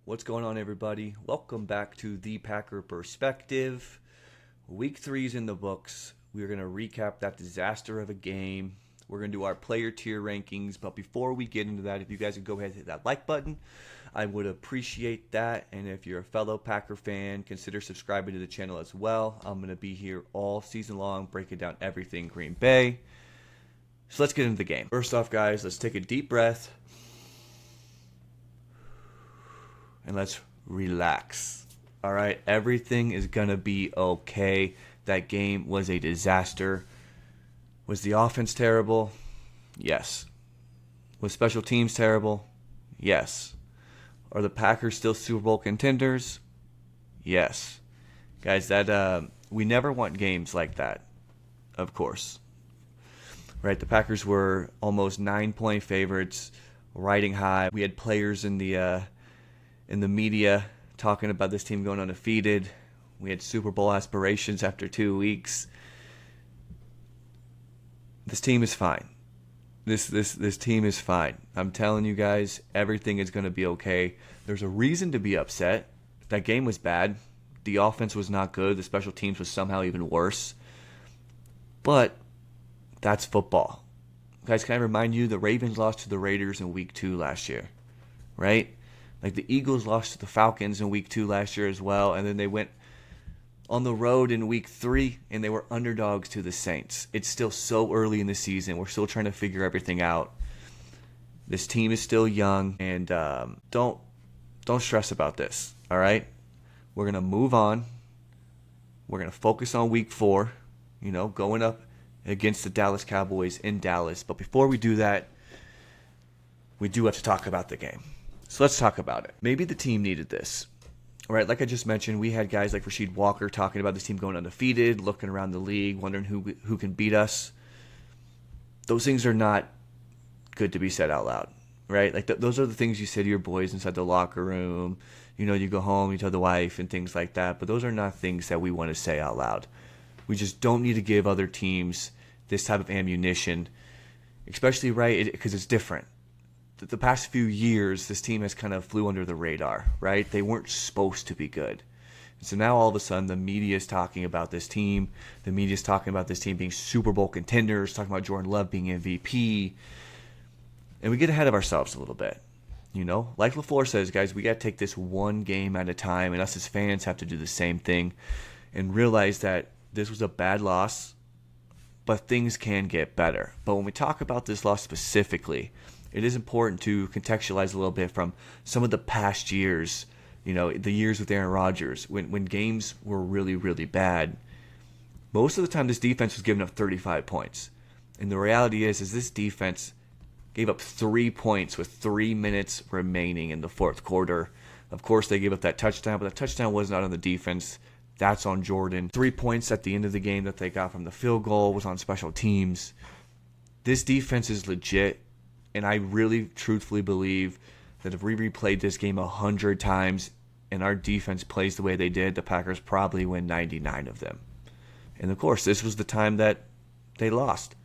What's going on, everybody? Welcome back to The Packer Perspective. Week 3 is in the books. We're going to recap that disaster of a game. We're going to do our player tier rankings. But before we get into that, if you guys would go ahead and hit that like button, I would appreciate that. And if you're a fellow Packer fan, consider subscribing to the channel as well. I'm going to be here all season long, breaking down everything Green Bay. So let's get into the game. First off, guys, let's take a deep breath. And let's relax. All right, everything is going to be okay. That game was a disaster. Was the offense terrible? Yes. Was special teams terrible? Yes. Are the Packers still Super Bowl contenders? Yes. Guys, that we never want games like that, of course. Right, the Packers were almost 9-point favorites, riding high. We had players in the media talking about this team going undefeated. We had Super Bowl aspirations after 2 weeks. This team is fine. This team is fine. I'm telling you guys, everything is going to be okay. There's a reason to be upset. That game was bad. The offense was not good. The special teams was somehow even worse. But that's football. Guys, can I remind you, the Ravens lost to the Raiders in week 2 last year, right? Like the Eagles lost to the Falcons in week 2 last year as well, and then they went on the road in week 3, and they were underdogs to the Saints. It's still so early in the season. We're still trying to figure everything out. This team is still young, and don't stress about this, all right? We're going to move on. We're going to focus on week 4, going up against the Dallas Cowboys in Dallas. But before we do that, we do have to talk about the game. So let's talk about it. Maybe the team needed this. All right, like I just mentioned, we had guys like Rasheed Walker talking about this team going undefeated, looking around the league, wondering who can beat us. Those things are not good to be said out loud, right? Like those are the things you say to your boys inside the locker room. You go home, you tell the wife and things like that. But those are not things that we want to say out loud. We just don't need to give other teams this type of ammunition, especially, right, because it's different. The past few years, this team has kind of flew under the radar, right? They weren't supposed to be good. And so now all of a sudden, the media is talking about this team. The media is talking about this team being Super Bowl contenders, talking about Jordan Love being MVP. And we get ahead of ourselves a little bit. Like LaFleur says, guys, we got to take this one game at a time, and us as fans have to do the same thing and realize that this was a bad loss, but things can get better. But when we talk about this loss specifically, it is important to contextualize a little bit from some of the past years, the years with Aaron Rodgers, when games were really, really bad. Most of the time, this defense was giving up 35 points. And the reality is this defense gave up 3 points with 3 minutes remaining in the fourth quarter. Of course, they gave up that touchdown, but that touchdown was not on the defense. That's on Jordan. 3 points at the end of the game that they got from the field goal was on special teams. This defense is legit. And I really, truthfully believe that if we replayed this game 100 times and our defense plays the way they did, the Packers probably win 99 of them. And, of course, this was the time that they lost.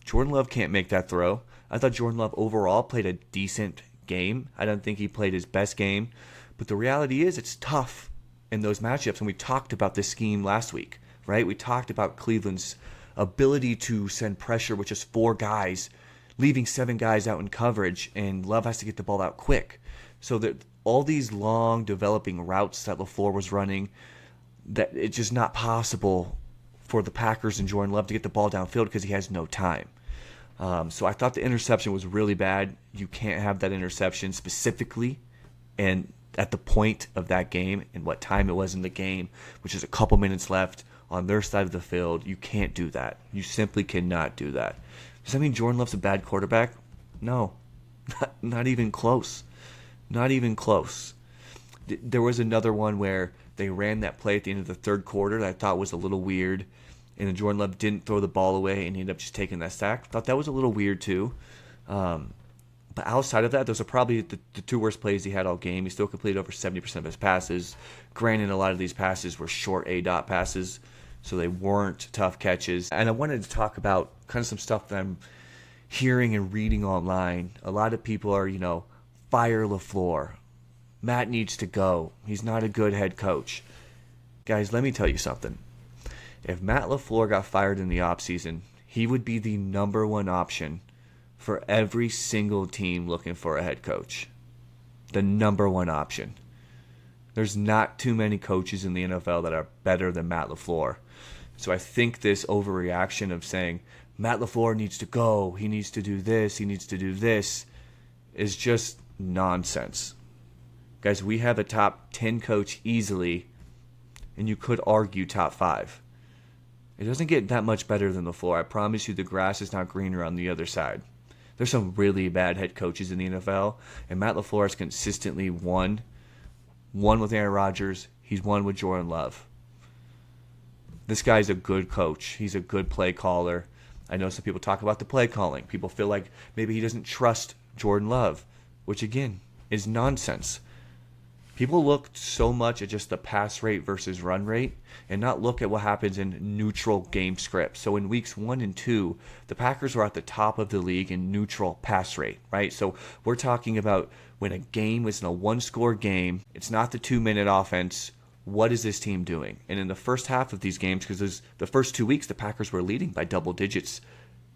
Jordan Love can't make that throw. I thought Jordan Love overall played a decent game. I don't think he played his best game. But the reality is it's tough in those matchups. And we talked about this scheme last week, right? We talked about Cleveland's ability to send pressure with just 4 guys, leaving 7 guys out in coverage, and Love has to get the ball out quick. So that all these long developing routes that LaFleur was running, that it's just not possible for the Packers and Jordan Love to get the ball downfield because he has no time. So I thought the interception was really bad. You can't have that interception specifically and at the point of that game and what time it was in the game, which is a couple minutes left on their side of the field. You can't do that. You simply cannot do that. Does that mean Jordan Love's a bad quarterback? No, not even close. Not even close. There was another one where they ran that play at the end of the third quarter that I thought was a little weird, and then Jordan Love didn't throw the ball away and he ended up just taking that sack. Thought that was a little weird too. But outside of that, those are probably the 2 worst plays he had all game. He still completed over 70% of his passes. Granted, a lot of these passes were short A-dot passes, so they weren't tough catches. And I wanted to talk about kind of some stuff that I'm hearing and reading online, a lot of people are, fire LaFleur. Matt needs to go. He's not a good head coach. Guys, let me tell you something. If Matt LaFleur got fired in the offseason, he would be the number one option for every single team looking for a head coach. The number one option. There's not too many coaches in the NFL that are better than Matt LaFleur. So I think this overreaction of saying, Matt LaFleur needs to go, he needs to do this, he needs to do this, is just nonsense. Guys, we have a top 10 coach easily, and you could argue top 5. It doesn't get that much better than LaFleur. I promise you the grass is not greener on the other side. There's some really bad head coaches in the NFL, and Matt LaFleur has consistently won. Won with Aaron Rodgers. He's won with Jordan Love. This guy's a good coach. He's a good play caller. I know some people talk about the play calling. People feel like maybe he doesn't trust Jordan Love, which again is nonsense. People look so much at just the pass rate versus run rate and not look at what happens in neutral game scripts. So in weeks 1 and 2, the Packers were at the top of the league in neutral pass rate, right? So we're talking about when a game is in a one-score game, it's not the 2-minute offense. What is this team doing? And in the first half of these games, because the first 2 weeks, the Packers were leading by double digits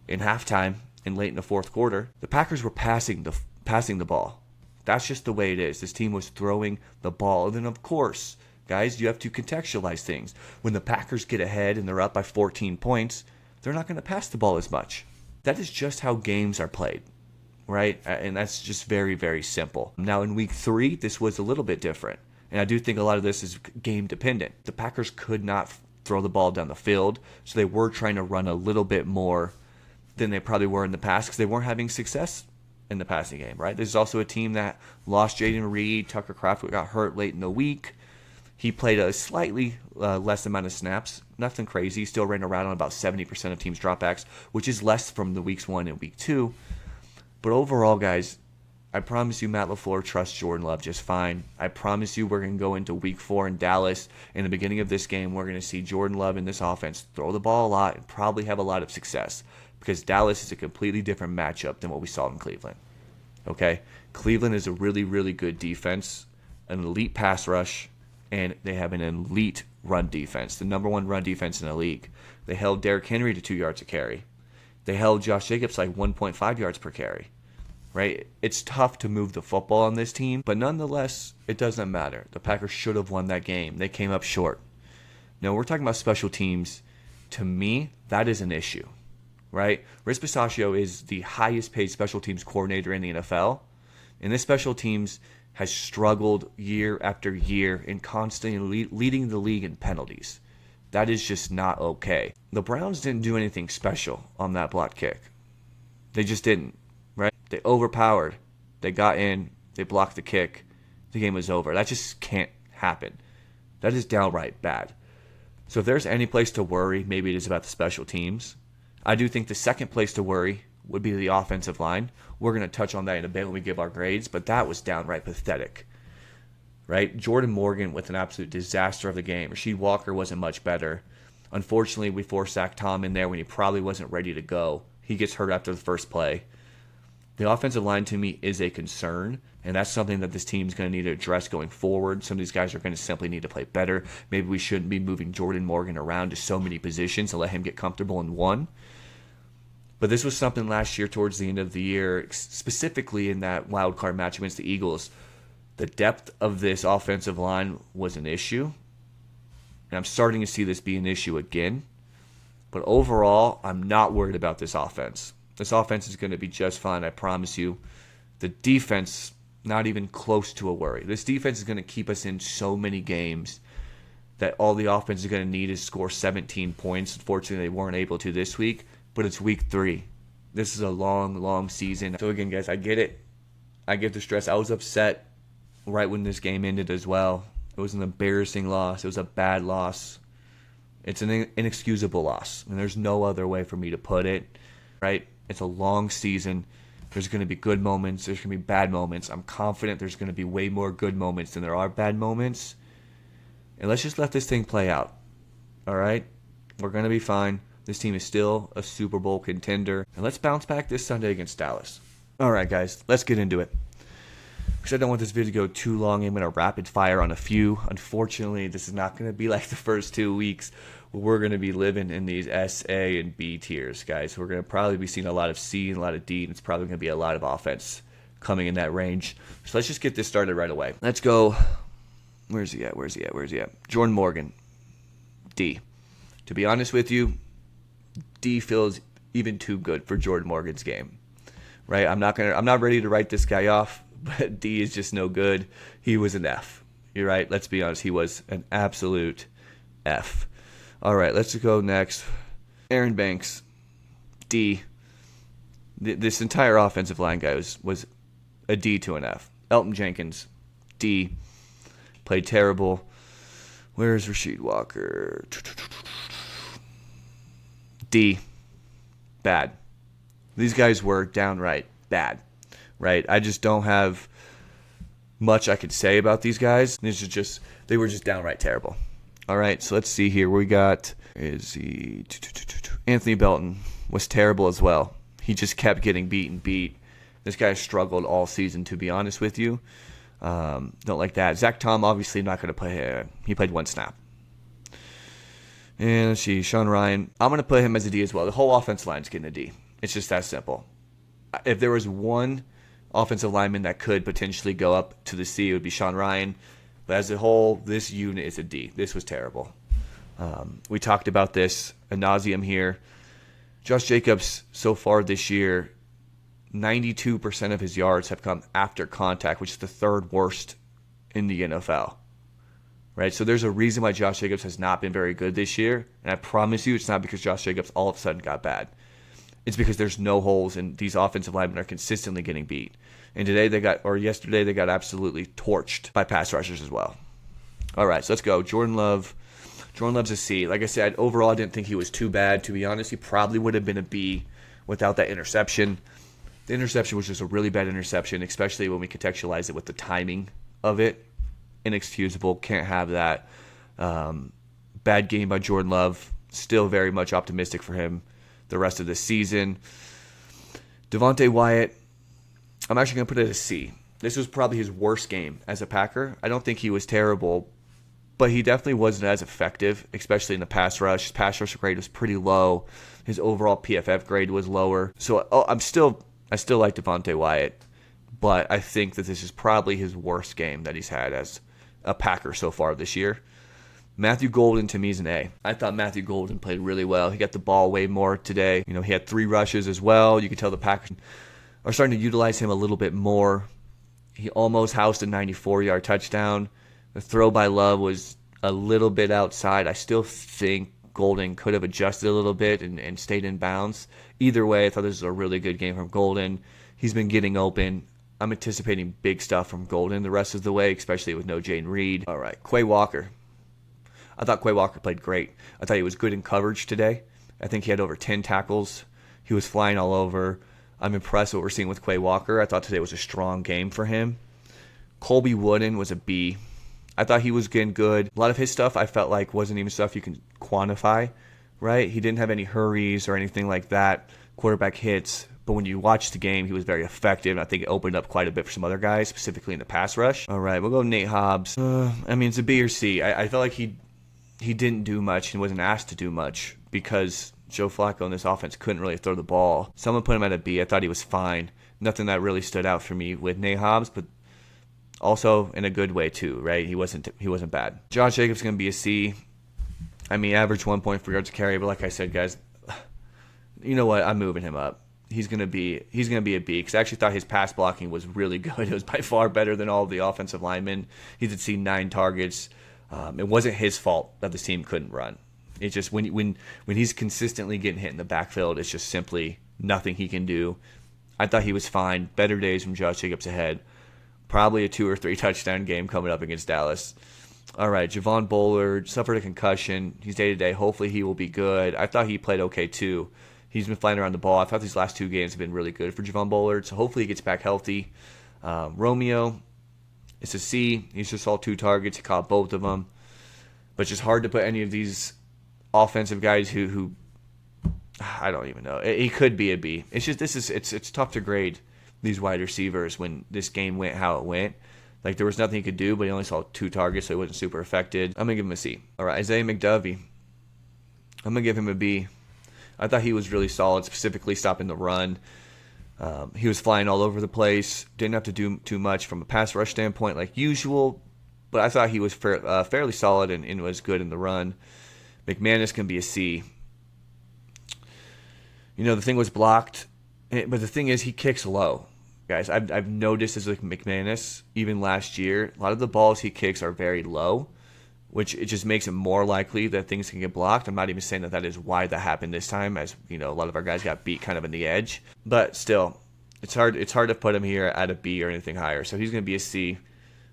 in halftime and late in the fourth quarter, the Packers were passing the ball. That's just the way it is. This team was throwing the ball. And then, of course, guys, you have to contextualize things. When the Packers get ahead and they're up by 14 points, they're not going to pass the ball as much. That is just how games are played, right? And that's just very, very simple. Now, in week 3, this was a little bit different. And I do think a lot of this is game dependent. The Packers could not throw the ball down the field, so they were trying to run a little bit more than they probably were in the past because they weren't having success in the passing game, right? This is also a team that lost Jaden Reed. Tucker Kraft got hurt late in the week. He played a slightly less amount of snaps. Nothing crazy. Still ran around on about 70% of teams' dropbacks, which is less from the weeks 1 and week 2. But overall, guys, I promise you Matt LaFleur trusts Jordan Love just fine. I promise you we're going to go into week 4 in Dallas. In the beginning of this game, we're going to see Jordan Love in this offense throw the ball a lot and probably have a lot of success because Dallas is a completely different matchup than what we saw in Cleveland. Okay? Cleveland is a really, really good defense, an elite pass rush, and they have an elite run defense, the number 1 run defense in the league. They held Derrick Henry to 2 yards a carry. They held Josh Jacobs like 1.5 yards per carry. Right? It's tough to move the football on this team, but nonetheless, it doesn't matter. The Packers should have won that game. They came up short. Now, we're talking about special teams. To me, that is an issue, right? Rich Bisaccia is the highest paid special teams coordinator in the NFL, and this special teams has struggled year after year in constantly leading the league in penalties. That is just not okay. The Browns didn't do anything special on that block kick. They just didn't. Right? They overpowered. They got in. They blocked the kick. The game was over. That just can't happen. That is downright bad. So if there's any place to worry, maybe it is about the special teams. I do think the second place to worry would be the offensive line. We're going to touch on that in a bit when we give our grades, but that was downright pathetic. Right? Jordan Morgan with an absolute disaster of the game. Rasheed Walker wasn't much better. Unfortunately, we forced Zach Tom in there when he probably wasn't ready to go. He gets hurt after the first play. The offensive line, to me, is a concern, and that's something that this team's going to need to address going forward. Some of these guys are going to simply need to play better. Maybe we shouldn't be moving Jordan Morgan around to so many positions and let him get comfortable in one. But this was something last year towards the end of the year, specifically in that wild card match against the Eagles. The depth of this offensive line was an issue, and I'm starting to see this be an issue again. But overall, I'm not worried about this offense. This offense is going to be just fine, I promise you. The defense, not even close to a worry. This defense is going to keep us in so many games that all the offense is going to need is score 17 points. Unfortunately, they weren't able to this week, but it's week 3. This is a long, long season. So again, guys, I get it. I get the stress. I was upset right when this game ended as well. It was an embarrassing loss. It was a bad loss. It's an inexcusable loss, and there's no other way for me to put it, right? It's a long season. There's going to be good moments. There's going to be bad moments. I'm confident there's going to be way more good moments than there are bad moments. And let's just let this thing play out, all right? We're going to be fine. This team is still a Super Bowl contender. And let's bounce back this Sunday against Dallas. All right, guys, let's get into it. Because I don't want this video to go too long, I'm going to rapid fire on a few. Unfortunately, this is not going to be like the first 2 weeks. We're going to be living in these S, A, and B tiers, guys. We're going to probably be seeing a lot of C and a lot of D, and it's probably going to be a lot of offense coming in that range. So let's just get this started right away. Let's go. Where's he at? Jordan Morgan, D. To be honest with you, D feels even too good for Jordan Morgan's game. Right? I'm not ready to write this guy off, but D is just no good. He was an F. You're right. Let's be honest. He was an absolute F. All right, let's go next. Aaron Banks, D. This entire offensive line guy was a D to an F. Elton Jenkins, D. Played terrible. Where's Rasheed Walker? D. Bad. These guys were downright bad, right? I just don't have much I could say about these guys. They were just downright terrible. All right, so let's see here. We got, Anthony Belton was terrible as well. He just kept getting beat. This guy struggled all season, to be honest with you. Don't like that. Zach Tom, obviously not going to play. He played one snap. And let's see, Sean Ryan. I'm going to put him as a D as well. The whole offensive line's getting a D. It's just that simple. If there was one offensive lineman that could potentially go up to the C, it would be Sean Ryan. But as a whole, this unit is a D. This was terrible. We talked about this ad nauseum here. Josh Jacobs, so far this year, 92% of his yards have come after contact, which is the third worst in the NFL. Right? So there's a reason why Josh Jacobs has not been very good this year. And I promise you it's not because Josh Jacobs all of a sudden got bad. It's because there's no holes and these offensive linemen are consistently getting beat. And yesterday they got absolutely torched by pass rushers as well. All right, so let's go. Jordan Love. Jordan Love's a C. Like I said, overall I didn't think he was too bad. To be honest, he probably would have been a B without that interception. The interception was just a really bad interception, especially when we contextualize it with the timing of it. Inexcusable. Can't have that. Bad game by Jordan Love. Still very much optimistic for him the rest of the season. Devontae Wyatt, I'm actually going to put it as a C. This was probably his worst game as a Packer. I don't think he was terrible, but he definitely wasn't as effective, especially in the pass rush. His pass rush grade was pretty low. His overall PFF grade was lower. So I still like Devontae Wyatt, but I think that this is probably his worst game that he's had as a Packer so far this year. Matthew Golden, to me, is an A. I thought Matthew Golden played really well. He got the ball way more today. He had 3 rushes as well. You could tell the Packers are starting to utilize him a little bit more. He almost housed a 94-yard touchdown. The throw by Love was a little bit outside. I still think Golden could have adjusted a little bit and stayed in bounds. Either way, I thought this was a really good game from Golden. He's been getting open. I'm anticipating big stuff from Golden the rest of the way, especially with no Jayden Reed. All right, Quay Walker. I thought Quay Walker played great. I thought he was good in coverage today. I think he had over 10 tackles. He was flying all over. I'm impressed with what we're seeing with Quay Walker. I thought today was a strong game for him. Colby Wooden was a B. I thought he was getting good. A lot of his stuff I felt like wasn't even stuff you can quantify, right? He didn't have any hurries or anything like that, quarterback hits. But when you watch the game, he was very effective. And I think it opened up quite a bit for some other guys, specifically in the pass rush. All right, we'll go Nate Hobbs. It's a B or C. I felt like he didn't do much and wasn't asked to do much because Joe Flacco in this offense couldn't really throw the ball. Someone put him at a B. I thought he was fine. Nothing that really stood out for me with Nate Hobbs, but also in a good way too, right? He wasn't bad. Josh Jacobs is going to be a C. Average 1.4 yards a carry, but like I said, guys, you know what? I'm moving him up. He's gonna be a B because I actually thought his pass blocking was really good. It was by far better than all of the offensive linemen. He did see 9 targets. It wasn't his fault that the team couldn't run. It's just when he's consistently getting hit in the backfield, it's just simply nothing he can do. I thought he was fine. Better days from Josh Jacobs ahead. Probably a 2 or 3 touchdown game coming up against Dallas. All right, Javon Bullard suffered a concussion. He's day-to-day. Hopefully he will be good. I thought he played okay too. He's been flying around the ball. I thought these last 2 games have been really good for Javon Bullard, so hopefully he gets back healthy. Romeo, it's a C. He's just saw 2 targets. He caught both of them. But it's just hard to put any of these offensive guys who I don't even know. He could be a B. It's just it's tough to grade these wide receivers when this game went how it went. Like, there was nothing he could do, but he only saw 2 targets, so he wasn't super affected. I'm going to give him a C. All right, Isaiah McDovey. I'm going to give him a B. I thought he was really solid, specifically stopping the run. He was flying all over the place. Didn't have to do too much from a pass rush standpoint like usual, but I thought he was fairly solid and was good in the run. McManus can be a C. The thing was blocked, but the thing is he kicks low. Guys, I've noticed as like McManus, even last year, a lot of the balls he kicks are very low, which it just makes it more likely that things can get blocked. I'm not even saying that is why that happened this time, as a lot of our guys got beat kind of in the edge. But still, it's hard to put him here at a B or anything higher. So he's going to be a C.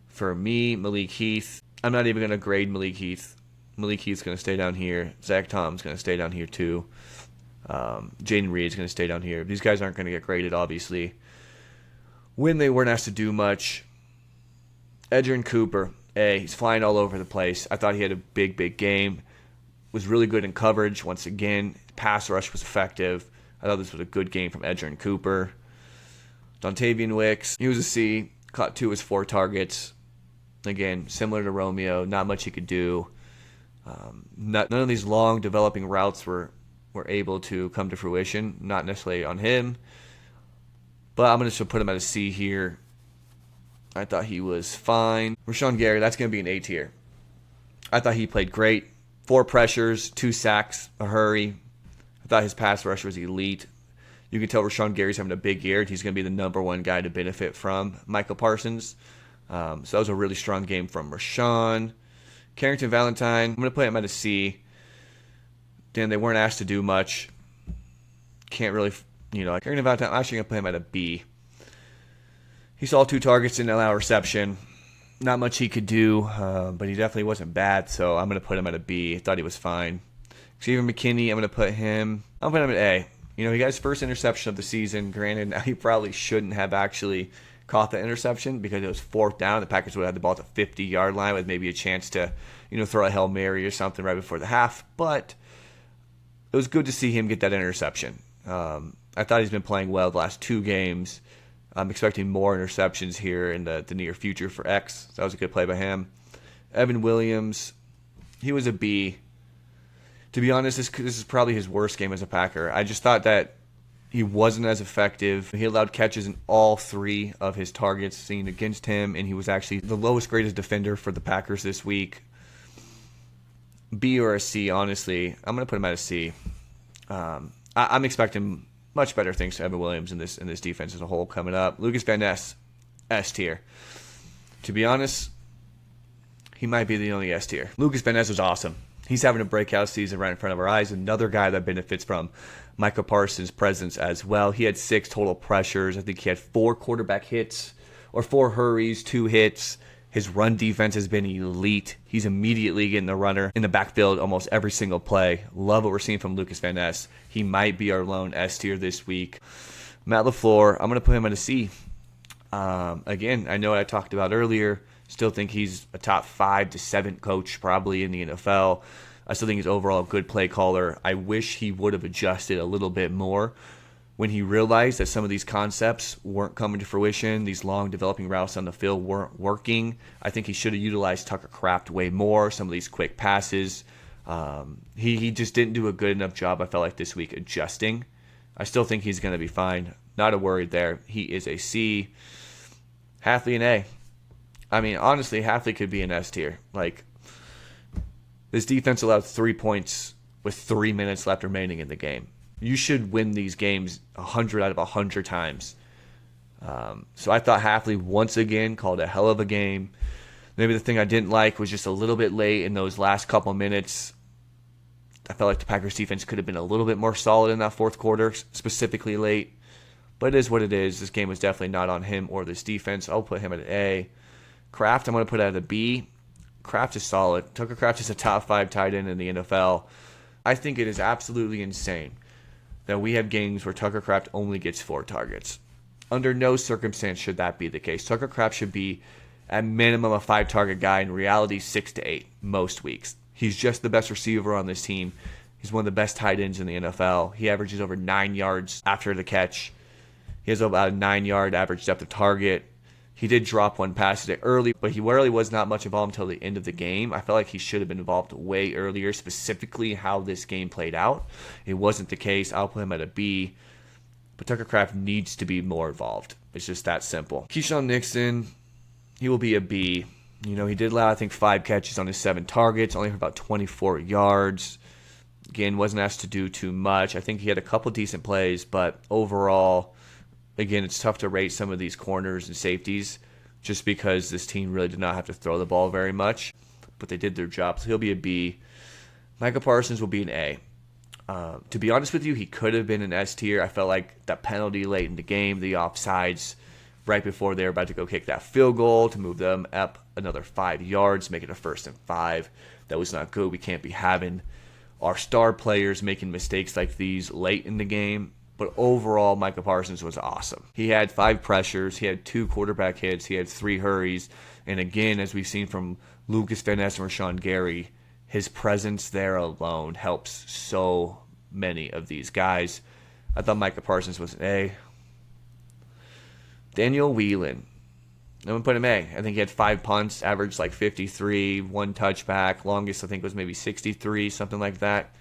For me, Malik Heath, I'm not even going to grade Malik Heath. Malik Heath's going to stay down here. Zach Tom's going to stay down here too. Jaden Reed's going to stay down here. These guys aren't going to get graded, obviously. When they weren't asked to do much, Edgerrin Cooper, A. He's flying all over the place. I thought he had a big game. Was really good in coverage. Once again, pass rush was effective. I thought this was a good game from Edgerrin Cooper. Dontavian Wicks, he was a C. Caught 2 of his 4 targets. Again, similar to Romeo, not much he could do. None of these long developing routes were able to come to fruition. Not necessarily on him. But I'm going to put him at a C here. I thought he was fine. Rashawn Gary, that's going to be an A tier. I thought he played great. 4 pressures, 2 sacks, a hurry. I thought his pass rush was elite. You can tell Rashawn Gary's having a big year, and he's going to be the number 1 guy to benefit from Micah Parsons. So that was a really strong game from Rashawn. Carrington Valentine, I'm going to put him at a C. Dan, they weren't asked to do much. Can't really... Carrington Valentine, I'm actually going to put him at a B. He saw 2 targets and allow reception. Not much he could do, but he definitely wasn't bad, so I'm going to put him at a B. I thought he was fine. Xavier McKinney, I'm going to put him at A. He got his first interception of the season. Granted, he probably shouldn't have actually caught the interception because it was 4th down. The Packers would have had the ball at the 50-yard line with maybe a chance to, throw a Hail Mary or something right before the half. But it was good to see him get that interception. I thought he's been playing well the last 2 games. I'm expecting more interceptions here in the near future for X. So that was a good play by him. Evan Williams, he was a B. To be honest, this is probably his worst game as a Packer. I just thought that he wasn't as effective. He allowed catches in all 3 of his targets seen against him, and he was actually the lowest graded defender for the Packers this week. B or a C, honestly. I'm going to put him at a C. I'm expecting much better things to Evan Williams in this defense as a whole coming up. Lucas Van Ness, S tier. To be honest, he might be the only S tier. Lucas Van Ness was awesome. He's having a breakout season right in front of our eyes. Another guy that benefits from Micah Parsons' presence as well. He had 6 total pressures. I think he had 4 quarterback hits or 4 hurries, 2 hits. His run defense has been elite. He's immediately getting the runner in the backfield almost every single play. Love what we're seeing from Lucas Van Ness. He might be our lone S tier this week. Matt LaFleur, I'm going to put him at a C. Again, I know what I talked about earlier. Still think he's a top 5 to 7 coach probably in the NFL. I still think he's overall a good play caller. I wish he would have adjusted a little bit more when he realized that some of these concepts weren't coming to fruition. These long developing routes on the field weren't working. I think he should have utilized Tucker Kraft way more, some of these quick passes. He just didn't do a good enough job, I felt like, this week adjusting. I still think he's going to be fine. Not a worry there. He is a C. Hafley an A. I mean, honestly, Hafley could be an S tier. This defense allowed 3 points with 3 minutes left remaining in the game. You should win these games 100 out of 100 times. So I thought Hafley once again called a hell of a game. Maybe the thing I didn't like was just a little bit late in those last couple minutes. I felt like the Packers defense could have been a little bit more solid in that 4th quarter, specifically late. But it is what it is. This game was definitely not on him or this defense. I'll put him at an A. Kraft, I'm going to put at a B. Kraft is solid. Tucker Kraft is a top 5 tight end in the NFL. I think it is absolutely insane that we have games where Tucker Kraft only gets 4 targets. Under no circumstance should that be the case. Tucker Kraft should be at minimum a 5-target guy. In reality, 6 to 8 most weeks. He's just the best receiver on this team. He's one of the best tight ends in the NFL. He averages over 9 yards after the catch. He has about a 9-yard average depth of target. He did drop one pass today early, but he really was not much involved until the end of the game. I felt like he should have been involved way earlier, specifically how this game played out. It wasn't the case. I'll put him at a B. But Tucker Kraft needs to be more involved. It's just that simple. Keyshawn Nixon, he will be a B. You know, he did allow, I think, 5 catches on his 7 targets, only for about 24 yards. Again, wasn't asked to do too much. I think he had a couple decent plays, but overall, again, it's tough to rate some of these corners and safeties just because this team really did not have to throw the ball very much, but they did their job, so he'll be a B. Micah Parsons will be an A. To be honest with you, he could have been an S tier. I felt like that penalty late in the game, the offsides right before they were about to go kick that field goal to move them up another 5 yards, make it a 1st and 5. That was not good. We can't be having our star players making mistakes like these late in the game. But overall, Micah Parsons was awesome. He had 5 pressures. He had 2 quarterback hits. He had 3 hurries. And again, as we've seen from Lucas Van Ness and Rashawn Gary, his presence there alone helps so many of these guys. I thought Micah Parsons was an A. Daniel Whelan, I'm going to put him A. I think he had 5 punts, averaged like 53, 1 touchback. Longest, I think, was maybe 63, something like that.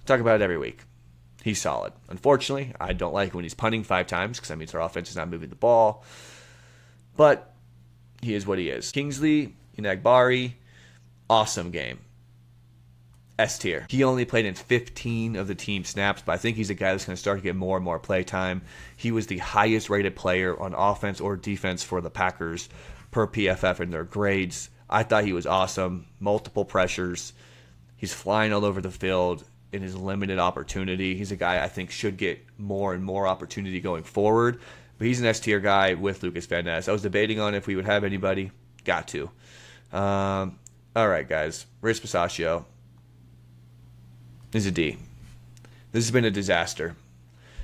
Talk about it every week. He's solid. Unfortunately, I don't like when he's punting 5 times because that means our offense is not moving the ball. But he is what he is. Kingsley Enagbare, awesome game. S tier. He only played in 15 of the team snaps, but I think he's a guy that's going to start to get more and more play time. He was the highest rated player on offense or defense for the Packers per PFF in their grades. I thought he was awesome. Multiple pressures. He's flying all over the field in his limited opportunity. He's a guy I think should get more and more opportunity going forward, but he's an S tier guy with Lucas Van Ness. I was debating on if we would have anybody. Got to. All right, guys. Rich Pistachio is a D. This has been a disaster.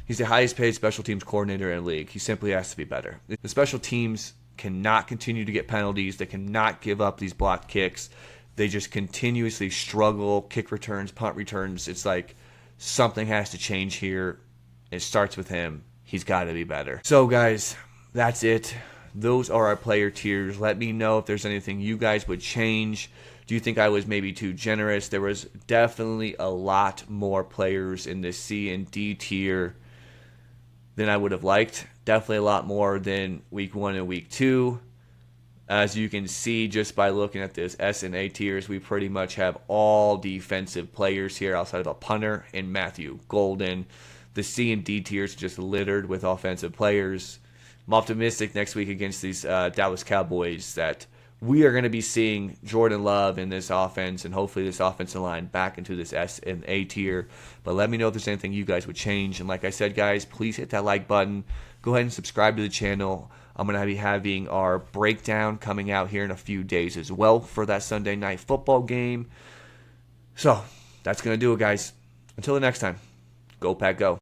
He's the highest paid special teams coordinator in the league. He simply has to be better. The special teams cannot continue to get penalties. They cannot give up these blocked kicks. They just continuously struggle, kick returns, punt returns. It's like something has to change here. It starts with him. He's got to be better. So, guys, that's it. Those are our player tiers. Let me know if there's anything you guys would change. Do you think I was maybe too generous? There was definitely a lot more players in this C and D tier than I would have liked. Definitely a lot more than week 1 and week 2. As you can see just by looking at this S and A tiers, we pretty much have all defensive players here outside of a punter and Matthew Golden. The C and D tiers just littered with offensive players. I'm optimistic next week against these Dallas Cowboys that we are going to be seeing Jordan Love in this offense and hopefully this offensive line back into this S and A tier. But let me know if there's anything you guys would change. And like I said, guys, please hit that like button. Go ahead and subscribe to the channel. I'm going to be having our breakdown coming out here in a few days as well for that Sunday night football game. So that's going to do it, guys. Until the next time, go Pack Go.